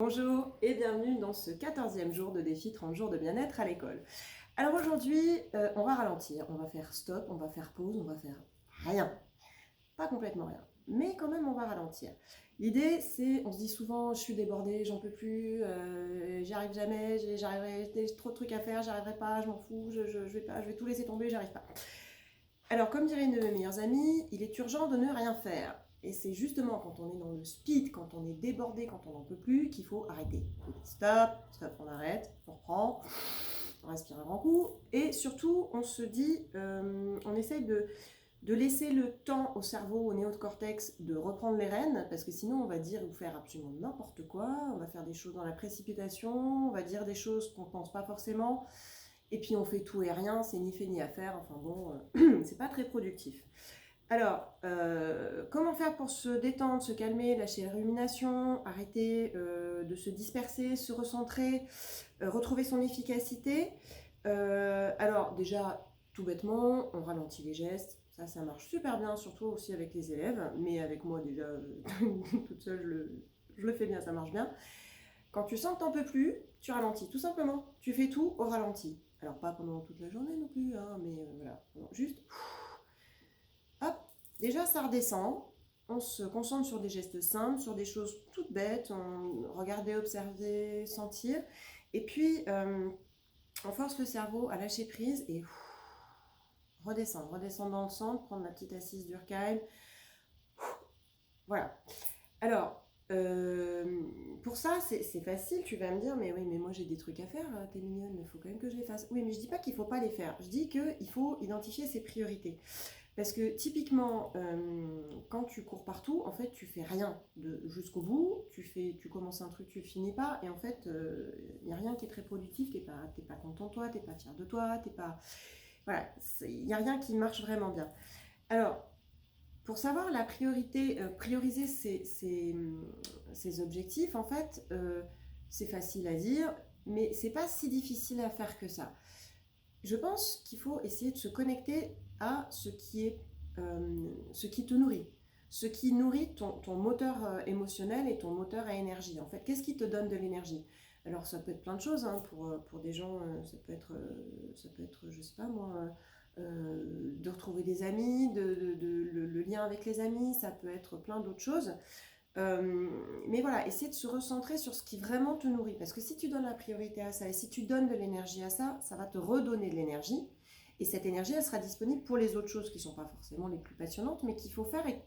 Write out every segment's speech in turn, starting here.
Bonjour et bienvenue dans ce 14e jour de défi 30 jours de bien-être à l'école. Alors aujourd'hui, on va ralentir, on va faire stop, on va faire pause, on va faire rien. Pas complètement rien, mais quand même on va ralentir. L'idée c'est, on se dit souvent je suis débordée, j'en peux plus, j'y arrive jamais, j'ai trop de trucs à faire, j'y arriverai pas, je m'en fous, je vais pas, je vais tout laisser tomber, j'arrive pas. Alors comme dirait une de mes meilleures amies, il est urgent de ne rien faire. Et c'est justement quand on est dans le speed, quand on est débordé, quand on n'en peut plus, qu'il faut arrêter. Stop, stop, on arrête, on reprend, on respire un grand coup. Et surtout, on se dit, on essaye de laisser le temps au cerveau, au néocortex, de reprendre les rênes, parce que sinon on va dire ou faire absolument n'importe quoi, on va faire des choses dans la précipitation, on va dire des choses qu'on ne pense pas forcément, et puis on fait tout et rien, c'est ni fait ni à faire, enfin bon, c'est pas très productif. Alors, comment faire pour se détendre, se calmer, lâcher la rumination, arrêter de se disperser, se recentrer, retrouver son efficacité? Alors déjà, tout bêtement, on ralentit les gestes, ça marche super bien, surtout aussi avec les élèves, mais avec moi déjà, toute seule, je le fais bien, ça marche bien. Quand tu sens que t'en peux plus, tu ralentis, tout simplement. Tu fais tout au ralenti. Alors pas pendant toute la journée non plus, hein, mais voilà, juste hop, déjà ça redescend, on se concentre sur des gestes simples, sur des choses toutes bêtes, on regarder, observer, sentir, et puis on force le cerveau à lâcher prise et redescendre dans le centre, prendre la petite assise Durkheim, voilà. Alors, pour ça, c'est facile, tu vas me dire, mais oui, mais moi j'ai des trucs à faire, t'es mignonne, il faut quand même que je les fasse. Oui, mais je dis pas qu'il faut pas les faire, je dis qu'il faut identifier ses priorités. Parce que typiquement, quand tu cours partout, en fait, tu fais rien jusqu'au bout, tu commences un truc, tu le finis pas, et en fait, il n'y a rien qui est très productif, t'es pas content de toi, t'es pas fier de toi, t'es pas... Voilà, il n'y a rien qui marche vraiment bien. Alors, pour savoir la priorité, prioriser ses objectifs, en fait, c'est facile à dire, mais c'est pas si difficile à faire que ça. Je pense qu'il faut essayer de se connecter à ce qui te nourrit, ce qui nourrit ton moteur émotionnel et ton moteur à énergie. En fait, qu'est-ce qui te donne de l'énergie? Alors, ça peut être plein de choses, hein, pour des gens, ça peut être, je sais pas moi, de retrouver des amis, le lien avec les amis, ça peut être plein d'autres choses. Mais voilà, essayer de se recentrer sur ce qui vraiment te nourrit. Parce que si tu donnes la priorité à ça et si tu donnes de l'énergie à ça, ça va te redonner de l'énergie. Et cette énergie, elle sera disponible pour les autres choses qui ne sont pas forcément les plus passionnantes, mais qu'il faut faire et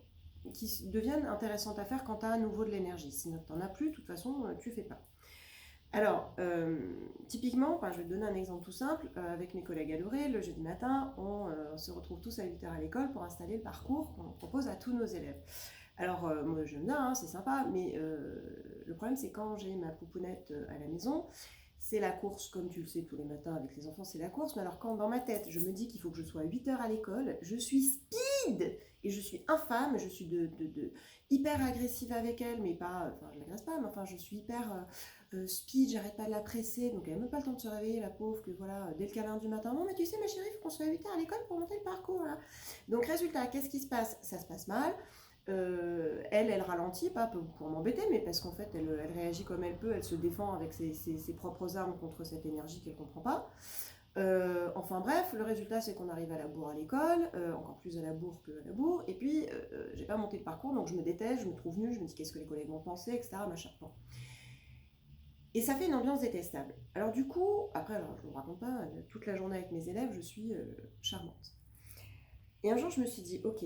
qui deviennent intéressantes à faire quand tu as à nouveau de l'énergie. Sinon, tu n'en as plus, de toute façon, tu ne fais pas. Alors, typiquement, je vais te donner un exemple tout simple. Avec mes collègues adorés, le jeudi matin, on se retrouve tous à 8h à l'école pour installer le parcours qu'on propose à tous nos élèves. Alors, moi j'aime bien, hein, c'est sympa, mais le problème c'est quand j'ai ma poupounette à la maison, c'est la course, comme tu le sais, tous les matins avec les enfants, c'est la course. Mais alors, quand dans ma tête, je me dis qu'il faut que je sois à 8h à l'école, je suis speed et je suis infâme, je suis hyper agressive avec elle, mais pas, enfin, je l'agresse pas, mais enfin, je suis hyper speed, j'arrête pas de la presser, donc elle n'a même pas le temps de se réveiller, la pauvre, que voilà, dès le câlin du matin, non, mais tu sais, ma chérie, il faut qu'on soit à 8h à l'école pour monter le parcours, voilà. Donc, résultat, qu'est-ce qui se passe? Ça se passe mal. Elle ralentit, pas pour m'embêter, mais parce qu'en fait, elle réagit comme elle peut, elle se défend avec ses propres armes contre cette énergie qu'elle ne comprend pas. Enfin bref, le résultat, c'est qu'on arrive à la bourre à l'école, encore plus à la bourre qu'à la bourre, et puis j'ai pas monté le parcours, donc je me déteste, je me trouve nulle, je me dis qu'est-ce que les collègues vont penser, etc. Machin. Bon. Et ça fait une ambiance détestable. Alors du coup, après, alors, je ne vous raconte pas, toute la journée avec mes élèves, je suis charmante. Et un jour, je me suis dit, ok,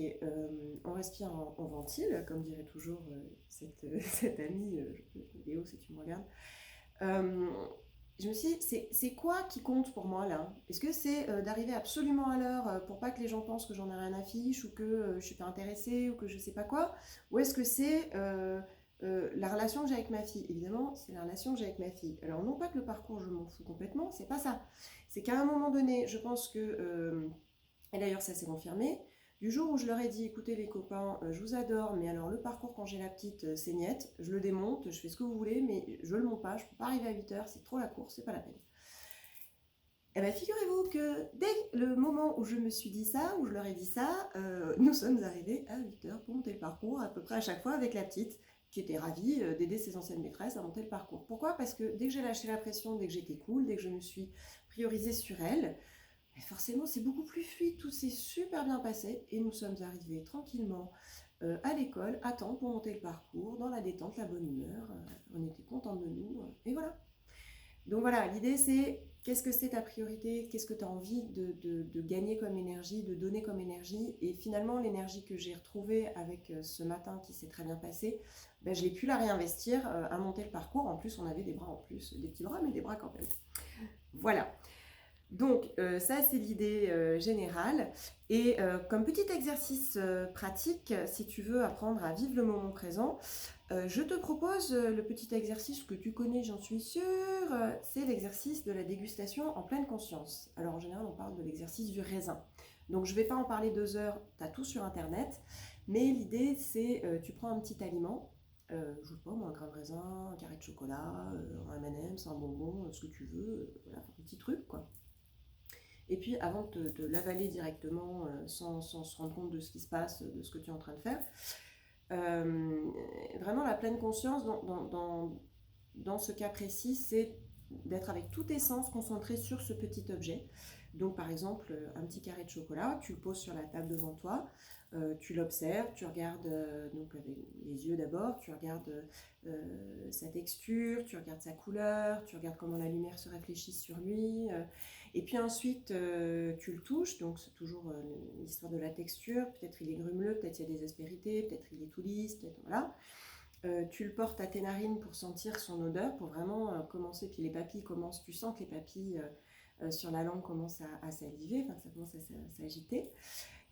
on respire, on ventile, comme dirait toujours cette amie, Léo, si tu me regardes. Je me suis dit, c'est quoi qui compte pour moi là? Est-ce que c'est d'arriver absolument à l'heure pour pas que les gens pensent que j'en ai rien à fiche ou que je suis pas intéressée ou que je sais pas quoi? Ou est-ce que c'est la relation que j'ai avec ma fille? Évidemment, c'est la relation que j'ai avec ma fille. Alors non pas que le parcours, je m'en fous complètement, c'est pas ça. C'est qu'à un moment donné, je pense que... et d'ailleurs, ça s'est confirmé. Du jour où je leur ai dit, écoutez les copains, je vous adore, mais alors le parcours quand j'ai la petite, c'est niette, je le démonte, je fais ce que vous voulez, mais je le monte pas, je peux pas arriver à 8h, c'est trop la course, c'est pas la peine. Eh bien, figurez-vous que dès le moment où je me suis dit ça, où je leur ai dit ça, nous sommes arrivés à 8h pour monter le parcours, à peu près à chaque fois avec la petite. qui était ravie d'aider ses anciennes maîtresses à monter le parcours. Pourquoi? Parce que dès que j'ai lâché la pression, dès que j'étais cool, dès que je me suis priorisée sur elle, forcément c'est beaucoup plus fluide, tout s'est super bien passé et nous sommes arrivés tranquillement à l'école, à temps pour monter le parcours, dans la détente, la bonne humeur, on était contents de nous, et voilà. Donc voilà, l'idée c'est qu'est-ce que c'est ta priorité, qu'est-ce que tu as envie de gagner comme énergie, de donner comme énergie. Et finalement, l'énergie que j'ai retrouvée avec ce matin qui s'est très bien passé, ben, je l'ai pu la réinvestir à monter le parcours. En plus, on avait des bras en plus, des petits bras, mais des bras quand même. Voilà. Donc ça c'est l'idée générale et comme petit exercice pratique, si tu veux apprendre à vivre le moment présent, je te propose le petit exercice que tu connais, j'en suis sûre, c'est l'exercice de la dégustation en pleine conscience. Alors en général on parle de l'exercice du raisin. Donc je ne vais pas en parler 2 heures, tu as tout sur internet, mais l'idée c'est tu prends un petit aliment, je sais pas moi, un grain de raisin, un carré de chocolat, un M&M's, un bonbon, ce que tu veux, voilà, un petit truc quoi. Et puis avant de l'avaler directement sans se rendre compte de ce qui se passe, de ce que tu es en train de faire, vraiment la pleine conscience dans ce cas précis, c'est d'être avec tous tes sens concentrés sur ce petit objet. Donc par exemple, un petit carré de chocolat, tu le poses sur la table devant toi, tu l'observes, tu regardes donc avec les yeux d'abord, tu regardes sa texture, tu regardes sa couleur, tu regardes comment la lumière se réfléchit sur lui, et puis ensuite tu le touches, donc c'est toujours l'histoire de la texture, peut-être il est grumeleux, peut-être il y a des aspérités, peut-être il est tout lisse, peut-être voilà. Tu le portes à tes narines pour sentir son odeur, pour vraiment commencer, puis les papilles commencent, tu sens que les papilles sur la langue commencent à saliver, enfin ça commence à s'agiter.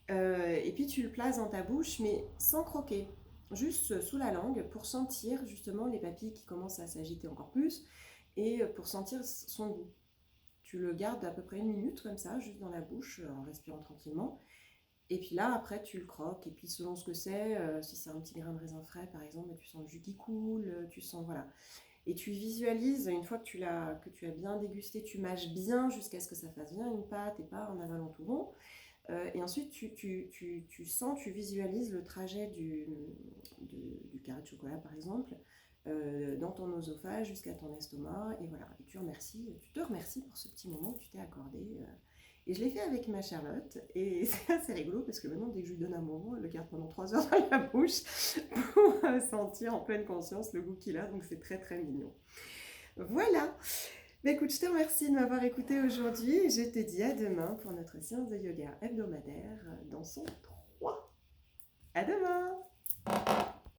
Et puis tu le places dans ta bouche, mais sans croquer, juste sous la langue pour sentir justement les papilles qui commencent à s'agiter encore plus et pour sentir son goût. Tu le gardes à peu près 1 minute comme ça, juste dans la bouche, en respirant tranquillement. Et puis là, après, tu le croques. Et puis selon ce que c'est, si c'est un petit grain de raisin frais, par exemple, tu sens le jus qui coule, tu sens, voilà. Et tu visualises, une fois que tu as bien dégusté, tu mâches bien jusqu'à ce que ça fasse bien une pâte et pas en avalant tout rond. Et ensuite, tu sens, tu visualises le trajet du carré de chocolat, par exemple, dans ton oesophage jusqu'à ton estomac. Et voilà, et tu te remercies pour ce petit moment que tu t'es accordé. Et je l'ai fait avec ma Charlotte. Et c'est assez rigolo parce que maintenant, dès que je lui donne un bonbon, elle le garde pendant 3 heures dans la bouche pour sentir en pleine conscience le goût qu'il a. Donc c'est très très mignon. Voilà. Bah écoute, je te remercie de m'avoir écouté aujourd'hui et je te dis à demain pour notre séance de yoga hebdomadaire dans son 3. À demain!